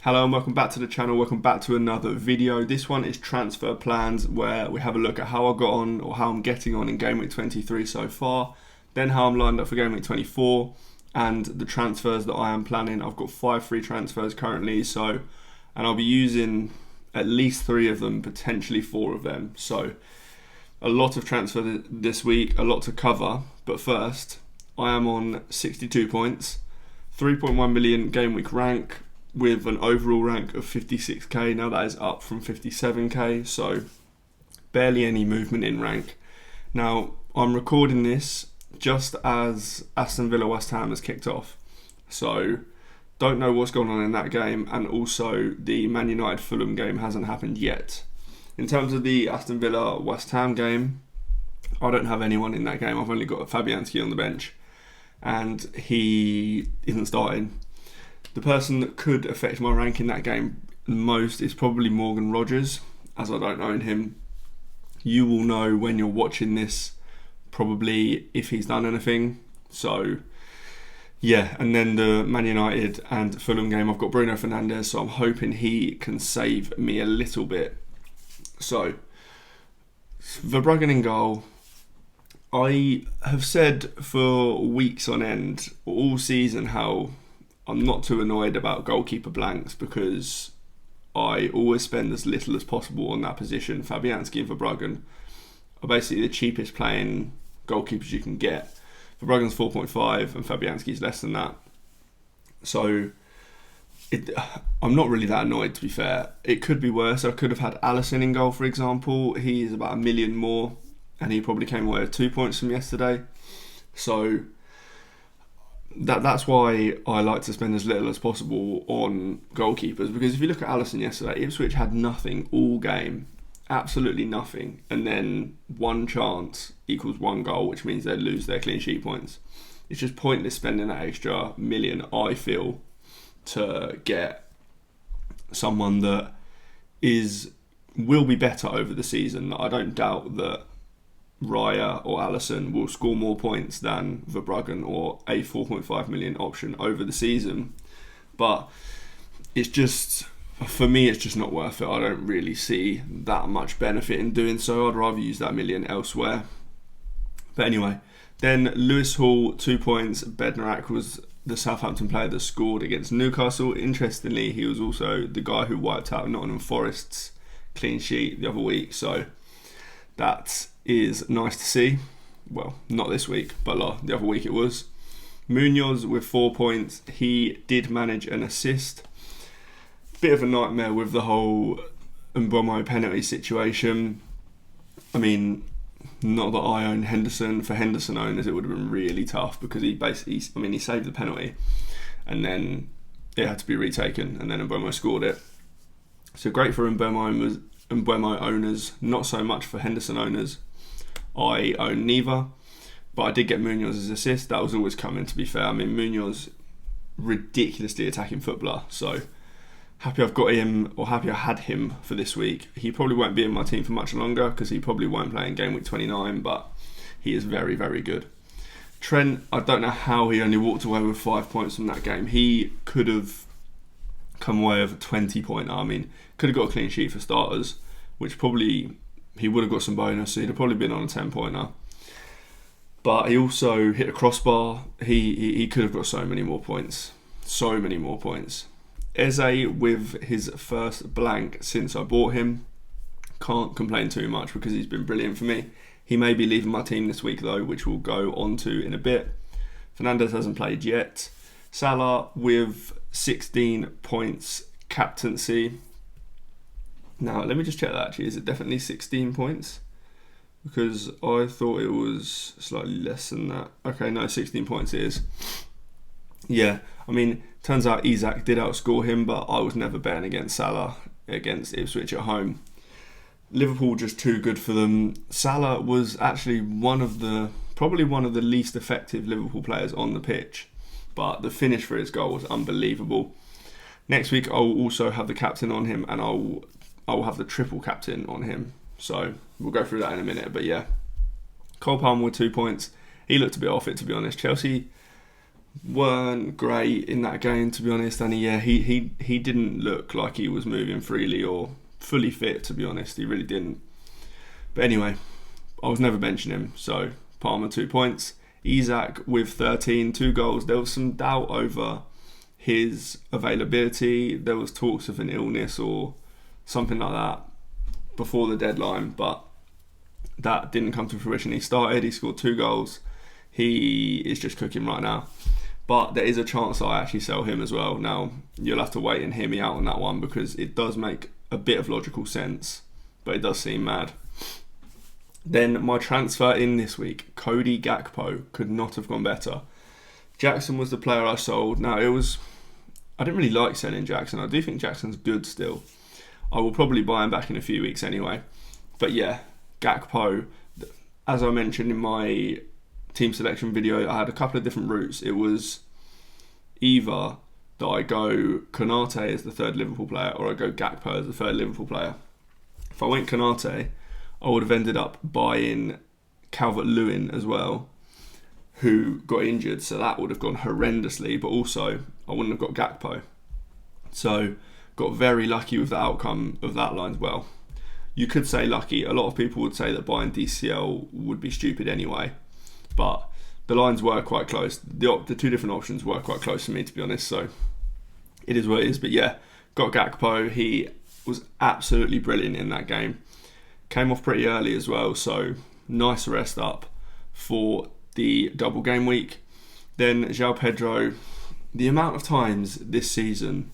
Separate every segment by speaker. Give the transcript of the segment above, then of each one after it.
Speaker 1: Hello and welcome back to the channel, welcome back to another video. This one is transfer plans, where we have a look at how I got on, or how I'm getting on in Game Week 23 so far, then how I'm lined up for Game Week 24, and the transfers that I am planning. I've got 5 free transfers currently, and I'll be using at least 3 of them, potentially 4 of them. So a lot of transfer this week, a lot to cover, but first, I am on 62 points, 3.1 million Game Week rank, with an overall rank of 56k. Now that is up from 57k, so barely any movement in rank. Now I'm recording this just as Aston Villa West Ham has kicked off, so don't know what's going on in that game, and also the Man United Fulham game hasn't happened yet. In terms of the Aston Villa West Ham game, I don't have anyone in that game. I've only got Fabianski on the bench and he isn't starting. The person that could affect my rank in that game the most is probably Morgan Rogers, as I don't own him. You will know when you're watching this probably if he's done anything. So yeah, and then the Man United and Fulham game, I've got Bruno Fernandes, so I'm hoping he can save me a little bit. So Verbruggen in goal. I have said for weeks on end, all season, how I'm not too annoyed about goalkeeper blanks because I always spend as little as possible on that position. Fabianski and Verbruggen are basically the cheapest playing goalkeepers you can get. Verbruggen's 4.5 and Fabianski's less than that. So I'm not really that annoyed, to be fair. It could be worse. I could have had Alisson in goal, for example. He's about 1 million more and he probably came away with 2 points from yesterday. So that's why I like to spend as little as possible on goalkeepers, because if you look at Alisson yesterday, Ipswich had nothing all game, absolutely nothing, and then one chance equals 1 goal, which means they lose their clean sheet points. It's just pointless spending that extra million, I feel, to get someone that will be better over the season. I don't doubt that Raya or Alisson will score more points than Verbruggen or a 4.5 million option over the season, but it's just, for me, it's just not worth it. I don't really see that much benefit in doing so. I'd rather use that million elsewhere. But anyway, then Lewis Hall, 2 points. Bednarak was the Southampton player that scored against Newcastle. Interestingly, he was also the guy who wiped out Nottingham Forest's clean sheet the other week, so that is nice to see. Well, not this week, but the other week it was. Munoz with 4 points. He did manage an assist. Bit of a nightmare with the whole Mbomo penalty situation. I mean, not that I own Henderson. For Henderson owners, it would have been really tough because he saved the penalty and then it had to be retaken and then Mbomo scored it. So great for Mbomo owners, not so much for Henderson owners. I own neither, but I did get Munoz's assist. That was always coming, to be fair. I mean, Munoz, ridiculously attacking footballer, so happy I've got him, or happy I had him for this week. He probably won't be in my team for much longer because he probably won't play in Game Week 29, but he is very, very good. Trent, I don't know how he only walked away with 5 points from that game. He could have come away with a 20-pointer. I mean, could have got a clean sheet for starters, which probably he would have got some bonus, so he'd have probably been on a 10-pointer. But he also hit a crossbar. He could have got so many more points. So many more points. Eze with his first blank since I bought him. Can't complain too much because he's been brilliant for me. He may be leaving my team this week though, which we'll go on to in a bit. Fernandes hasn't played yet. Salah with 16 points captaincy. Now, let me just check that actually. Is it definitely 16 points? Because I thought it was slightly less than that. Okay, no, 16 points it is. Yeah, I mean, turns out Isak did outscore him, but I was never betting against Salah against Ipswich at home. Liverpool just too good for them. Salah was actually probably one of the least effective Liverpool players on the pitch, but the finish for his goal was unbelievable. Next week, I'll also have the captain on him, and I'll have the triple captain on him. So we'll go through that in a minute. But yeah, Cole Palmer with 2 points. He looked a bit off it, to be honest. Chelsea weren't great in that game, to be honest. And he didn't look like he was moving freely or fully fit, to be honest. He really didn't. But anyway, I was never benching him. So Palmer 2 points. Isak with 13, 2 goals. There was some doubt over his availability. There was talks of an illness or something like that before the deadline, but that didn't come to fruition. He started, he scored 2 goals. He is just cooking right now. But there is a chance I actually sell him as well. Now, you'll have to wait and hear me out on that one because it does make a bit of logical sense, but it does seem mad. Then my transfer in this week, Cody Gakpo, could not have gone better. Jackson was the player I sold. Now, I didn't really like selling Jackson. I do think Jackson's good still. I will probably buy him back in a few weeks anyway. But yeah, Gakpo, as I mentioned in my team selection video, I had a couple of different routes. It was either that I go Konate as the third Liverpool player or I go Gakpo as the third Liverpool player. If I went Konate, I would have ended up buying Calvert-Lewin as well, who got injured, so that would have gone horrendously, but also I wouldn't have got Gakpo. So got very lucky with the outcome of that line as well. You could say lucky. A lot of people would say that buying DCL would be stupid anyway, but the lines were quite close. The 2 different options were quite close to me, to be honest, so it is what it is. But yeah, got Gakpo. He was absolutely brilliant in that game. Came off pretty early as well, so nice rest up for the double game week. Then João Pedro, the amount of times this season,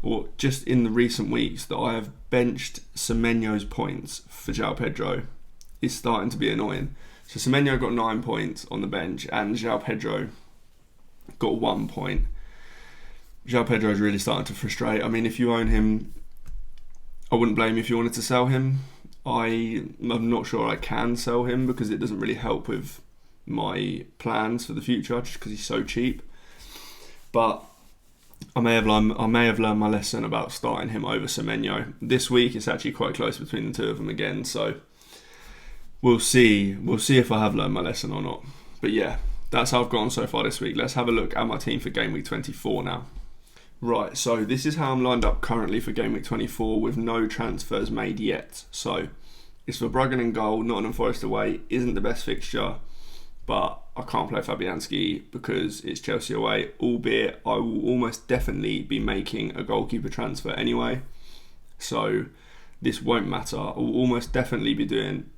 Speaker 1: or just in the recent weeks, that I have benched Semenyo's points for João Pedro is starting to be annoying. So Semenyo got 9 points on the bench and João Pedro got 1 point. João Pedro is really starting to frustrate. I mean, if you own him, I wouldn't blame you if you wanted to sell him. I'm not sure I can sell him because it doesn't really help with my plans for the future just because he's so cheap. But I may have learned my lesson about starting him over Semenyo. This week it's actually quite close between the 2 of them again, so we'll see. We'll see if I have learned my lesson or not. But yeah, that's how I've gone so far this week. Let's have a look at my team for Game Week 24 now. Right, so this is how I'm lined up currently for Game Week 24 with no transfers made yet. So it's for Bruggen in goal, Nottingham Forest away. Isn't the best fixture, but I can't play Fabianski because it's Chelsea away, albeit I will almost definitely be making a goalkeeper transfer anyway. So this won't matter. I will almost definitely be doing...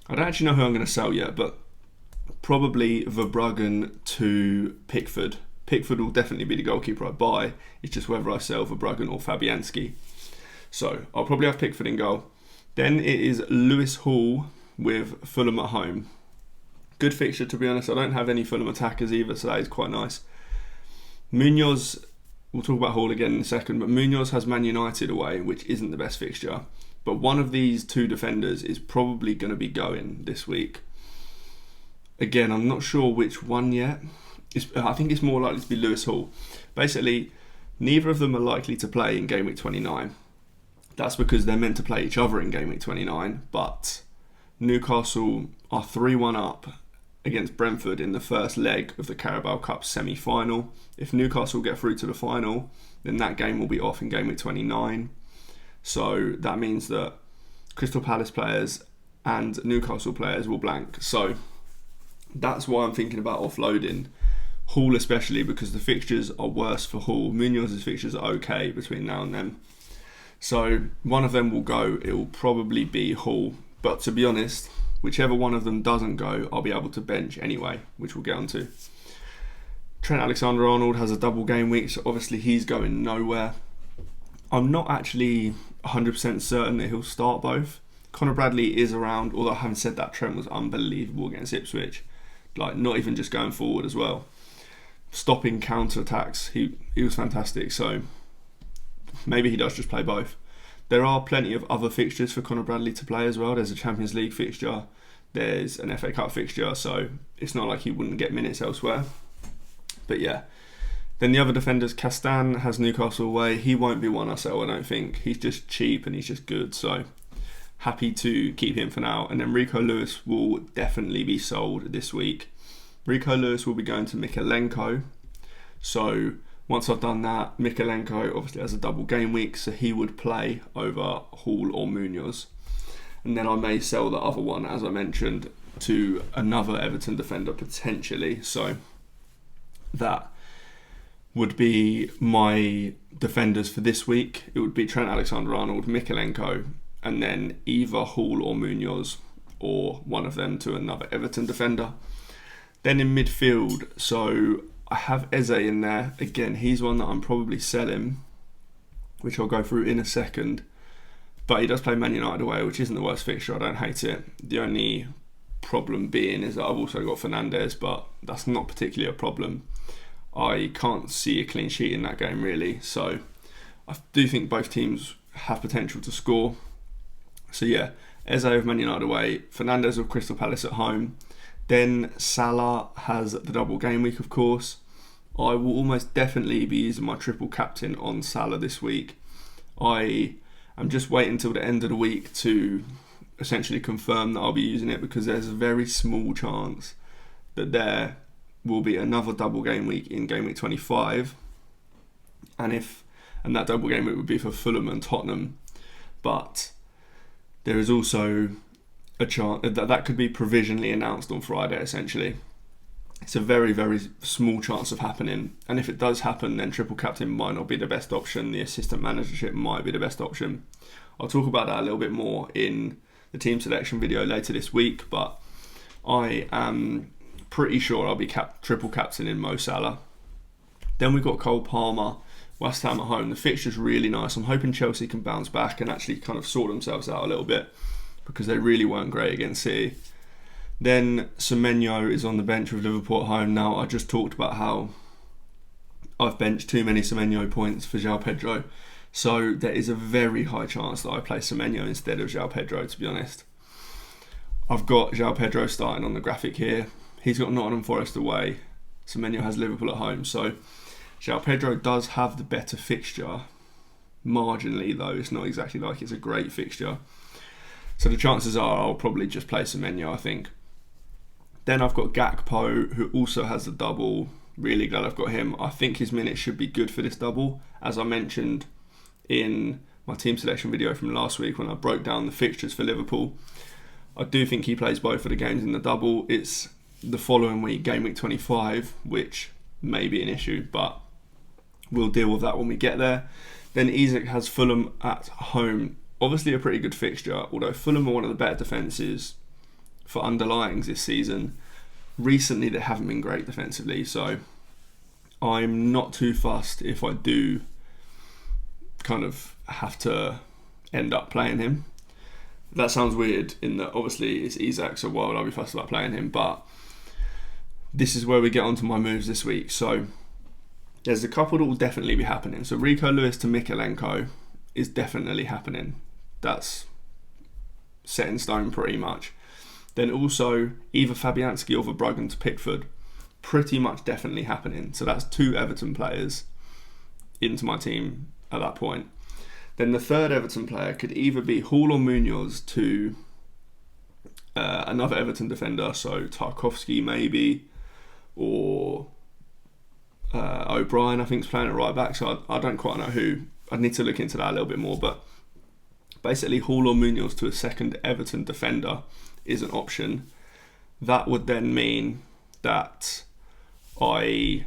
Speaker 1: I don't actually know who I'm going to sell yet, but probably Verbruggen to Pickford. Pickford will definitely be the goalkeeper I buy. It's just whether I sell Verbruggen or Fabianski. So I'll probably have Pickford in goal. Then it is Lewis Hall with Fulham at home. Good fixture, to be honest. I don't have any Fulham attackers either, so that is quite nice. Munoz, we'll talk about Hall again in a second, but Munoz has Man United away, which isn't the best fixture. But one of these 2 defenders is probably going to be going this week. Again, I'm not sure which one yet. I think it's more likely to be Lewis Hall. Basically, neither of them are likely to play in Game Week 29. That's because they're meant to play each other in Game Week 29, but Newcastle are 3-1 up against Brentford in the first leg of the Carabao Cup semi-final. If Newcastle get through to the final, then that game will be off in Game Week 29. So that means that Crystal Palace players and Newcastle players will blank. So that's why I'm thinking about offloading Hall, especially because the fixtures are worse for Hall. Munoz's fixtures are okay between now and then. So one of them will go. It will probably be Hall. But to be honest, whichever one of them doesn't go, I'll be able to bench anyway, which we'll get onto. Trent Alexander-Arnold has a double game week, so obviously he's going nowhere. I'm not actually 100% certain that he'll start both. Conor Bradley is around, although having said that, Trent was unbelievable against Ipswich. Like, not even just going forward as well. Stopping counter-attacks, he was fantastic, so maybe he does just play both. There are plenty of other fixtures for Conor Bradley to play as well. There's a Champions League fixture, there's an FA Cup fixture, so it's not like he wouldn't get minutes elsewhere. But yeah. Then the other defenders, Castan has Newcastle away. He won't be one I sell, I don't think. He's just cheap and he's just good, so happy to keep him for now. And then Rico Lewis will definitely be sold this week. Rico Lewis will be going to Mykolenko. So once I've done that, Mykolenko obviously has a double game week, so he would play over Hall or Munoz. And then I may sell the other one, as I mentioned, to another Everton defender potentially. So that would be my defenders for this week. It would be Trent Alexander-Arnold, Mykolenko, and then either Hall or Munoz, or one of them to another Everton defender. Then in midfield, so I have Eze in there. Again, he's one that I'm probably selling, which I'll go through in a second. But he does play Man United away, which isn't the worst fixture. I don't hate it. The only problem being is that I've also got Fernandes, but that's not particularly a problem. I can't see a clean sheet in that game really. So I do think both teams have potential to score. So yeah, Eze of Man United away, Fernandes of Crystal Palace at home. Then Salah has the double game week, of course. I will almost definitely be using my triple captain on Salah this week. I am just waiting until the end of the week to essentially confirm that I'll be using it, because there's a very small chance that there will be another double game week in game week 25. And that double game week would be for Fulham and Tottenham. But there is also a chance that could be provisionally announced on Friday, essentially. It's a very, very small chance of happening. And if it does happen, then triple captain might not be the best option. The assistant managership might be the best option. I'll talk about that a little bit more in the team selection video later this week, but I am pretty sure I'll be triple captain in Mo Salah. Then we've got Cole Palmer, West Ham at home. The fixture's really nice. I'm hoping Chelsea can bounce back and actually kind of sort themselves out a little bit, because they really weren't great against City. Then Semenyo is on the bench with Liverpool at home. Now, I just talked about how I've benched too many Semenyo points for João Pedro. So there is a very high chance that I play Semenyo instead of João Pedro, to be honest. I've got João Pedro starting on the graphic here. He's got Nottingham Forest away. Semenyo has Liverpool at home. So João Pedro does have the better fixture. Marginally, though. It's not exactly like it's a great fixture. So the chances are I'll probably just play Semenyo, I think. Then I've got Gakpo, who also has the double. Really glad I've got him. I think his minutes should be good for this double. As I mentioned in my team selection video from last week when I broke down the fixtures for Liverpool, I do think he plays both of the games in the double. It's the following week, game week 25, which may be an issue, but we'll deal with that when we get there. Then Isak has Fulham at home. Obviously a pretty good fixture, although Fulham are one of the better defences for underlyings this season. Recently they haven't been great defensively, so I'm not too fussed if I do kind of have to end up playing him. That sounds weird in that obviously it's Isak, so why would I be fussed about playing him? But this is where we get onto my moves this week. So there's a couple that will definitely be happening. So Rico Lewis to Mykolenko is definitely happening. That's set in stone pretty much. Then also either Fabianski or Verbruggen to Pickford, pretty much definitely happening. So that's 2 Everton players into my team at that point. Then the third Everton player could either be Hall or Munoz to another Everton defender, so Tarkowski maybe, or O'Brien I think is playing at right back, so I don't quite know who. I'd need to look into that a little bit more, but basically Hall or Munoz to a second Everton defender is an option. That would then mean that I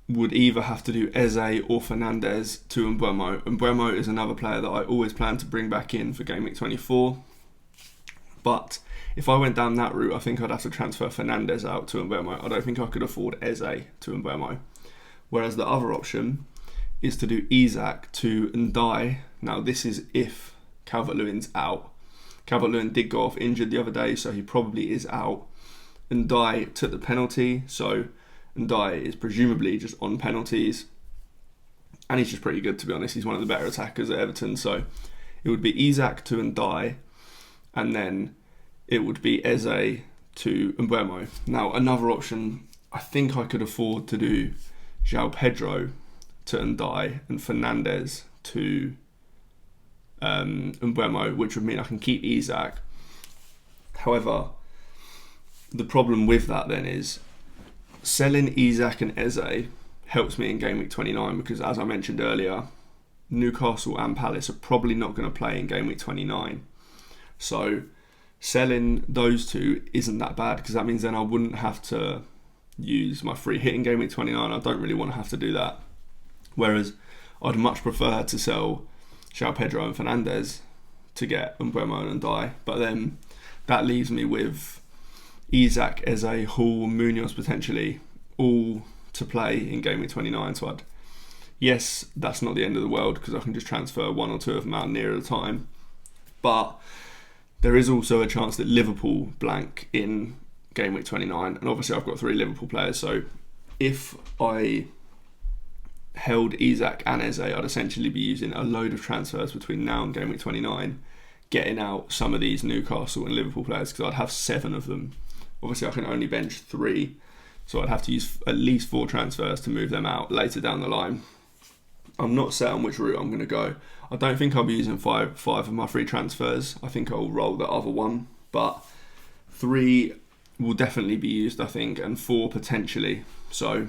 Speaker 1: would either have to do Eze or Fernandes to Mbeumo. Mbeumo is another player that I always plan to bring back in for Game Week 24. But if I went down that route, I think I'd have to transfer Fernandes out to Mbeumo. I don't think I could afford Eze to Mbeumo. Whereas the other option is to do Isak to Ndiaye. Now this is if Calvert-Lewin's out. Calvert-Lewin did go off injured the other day, so he probably is out. Ndiaye took the penalty, so Ndiaye is presumably just on penalties. And he's just pretty good, to be honest. He's one of the better attackers at Everton. So it would be Isak to Ndiaye, and then it would be Eze to Mbeumo. Now, another option, I think I could afford to do João Pedro to Ndiaye and Fernandes to Mbeumo, which would mean I can keep Isak. However, the problem with that then is selling Isak and Eze helps me in Game Week 29 because, as I mentioned earlier, Newcastle and Palace are probably not going to play in Game Week 29. So selling those two isn't that bad because that means then I wouldn't have to use my free hit in Game Week 29. I don't really want to have to do that. Whereas I'd much prefer to sell João Pedro and Fernandes to get Mbeumo and Ndai. But then that leaves me with Isak, Eze, Hall, Munoz potentially all to play in Game Week 29. So yes, that's not the end of the world because I can just transfer one or two of them out near at a time. But there is also a chance that Liverpool blank in Game Week 29. And obviously I've got 3 Liverpool players. So if I held Isak and Eze, I'd essentially be using a load of transfers between now and Game Week 29, getting out some of these Newcastle and Liverpool players because I'd have 7 of them. Obviously I can only bench 3, so I'd have to use at least 4 transfers to move them out later down the line. I'm not set on which route I'm going to go. I don't think I'll be using five of my free transfers. I think I'll roll the other one, but 3 will definitely be used, I think, and 4 potentially. So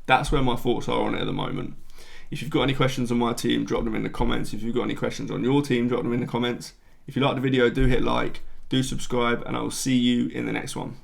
Speaker 1: that's where my thoughts are on it at the moment. If you've got any questions on my team, drop them in the comments. If you've got any questions on your team, drop them in the comments. If you like the video, do hit like, do subscribe, and I will see you in the next one.